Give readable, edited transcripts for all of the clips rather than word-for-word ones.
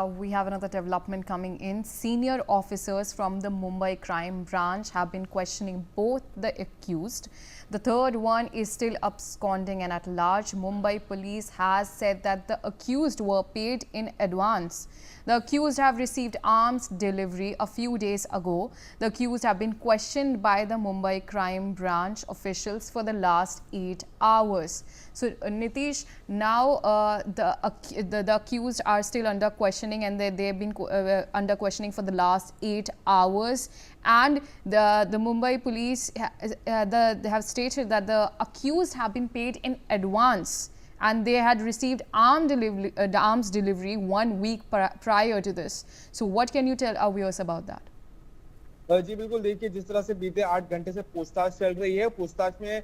We have another development coming in. Senior officers from the Mumbai crime branch have been questioning both the accused. The third one is still absconding and at large. Mumbai police has said that the accused were paid in advance. The accused have received arms delivery a few days ago. The accused have been questioned by the Mumbai crime branch officials for the last 8 hours. So, Nitish, now the accused are still under questioning, and they've been under questioning for the last 8 hours. And the Mumbai police they have stated that the accused have been paid in advance, and they had received arms delivery 1 week prior to this. So what can you tell our viewers about that? जी बिल्कुल, देखिए जिस तरह से बीते 8 घंटे से पूछताछ चल रही है, पूछताछ में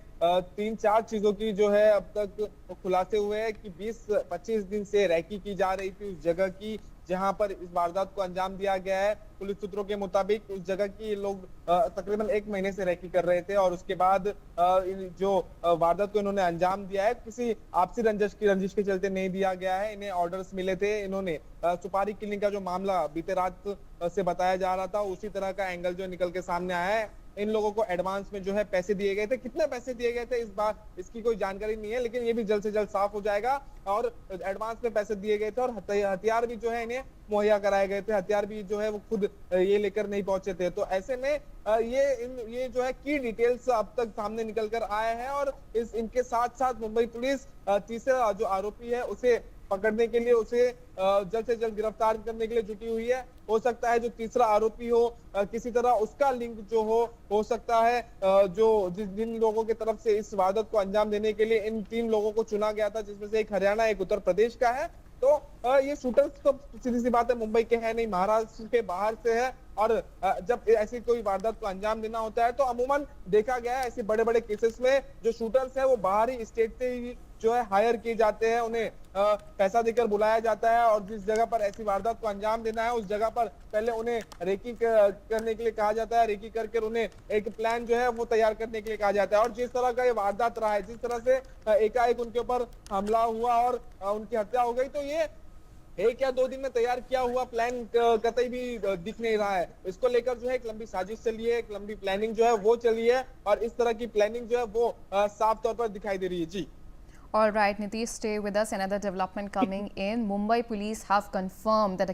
3-4 चीजों की जो है अब तक खुलासे हुए हैं कि 20-25 दिन से रैकी की जा रही थी उस जगह की जहां पर इस वारदात को अंजाम दिया गया है। पुलिस सूत्रों के मुताबिक उस जगह की लोग तकरीबन 1 महीने से रैकी कर रहे थे और उसके बाद जो वारदात को इन्होंने अंजाम दिया है किसी आपसी रंजिश के चलते नहीं दिया गया है। इन्हें ऑर्डर्स मिले थे, इन्होंने सुपारी किलिंग का जो मामला बीते रात से बताया जा रहा था उसी तरह का एंगल जो निकल के सामने आया है। इन लोगों को एडवांस में जो है पैसे दिए गए थे, कितने पैसे दिए गए थे इस बार इसकी कोई जानकारी नहीं है, लेकिन ये भी जल्द से जल्द साफ हो जाएगा। और एडवांस में पैसे दिए गए थे और हथियार भी जो है इन्हें मुहैया कराए गए थे, हथियार भी जो है वो खुद ये लेकर नहीं पहुंचे थे। तो ऐसे में ये जो है की डिटेल्स अब तक सामने निकल कर आए हैं और इनके साथ साथ मुंबई पुलिस तीसरा जो आरोपी है उसे पकड़ने के लिए, उसे जल्द से जल्द गिरफ्तार करने के लिए जुटी हुई है। हो सकता है जो तीसरा आरोपी हो किसी तरह उसका लिंक जो हो सकता है जो जिन लोगों की तरफ से इस वारदात को अंजाम देने के लिए इन 3 लोगों को चुना गया था, जिसमें से एक हरियाणा, एक उत्तर प्रदेश का है। तो ये शूटर्स तो सीधी सी बात है मुंबई के है नहीं, महाराष्ट्र के बाहर से है। और जब ऐसी कोई वारदात को अंजाम देना होता है तो अमूमन देखा गया है ऐसे बड़े बड़े केसेस में जो शूटर्स है वो बाहरी स्टेट से ही जो है हायर किए जाते हैं, उन्हें पैसा देकर बुलाया जाता है और जिस जगह पर ऐसी वारदात को अंजाम देना है उस जगह पर पहले उन्हें रेकी करने के लिए कहा जाता है, रेकी करके उन्हें एक प्लान जो है वो तैयार करने के लिए कहा जाता है। और जिस तरह का ये वारदात रहा है, जिस तरह से एकाएक उनके ऊपर हमला हुआ और उनकी हत्या हो गई, तो ये 1 या 2 दिन में तैयार किया हुआ प्लान कतई भी दिख नहीं रहा है। इसको लेकर जो है एक लंबी साजिश चली है, एक लंबी प्लानिंग जो है वो चली है और इस तरह की प्लानिंग जो है वो साफ तौर पर दिखाई दे रही है। जी। All right, Nitish, stay with us. Another development coming in. Mumbai police have confirmed that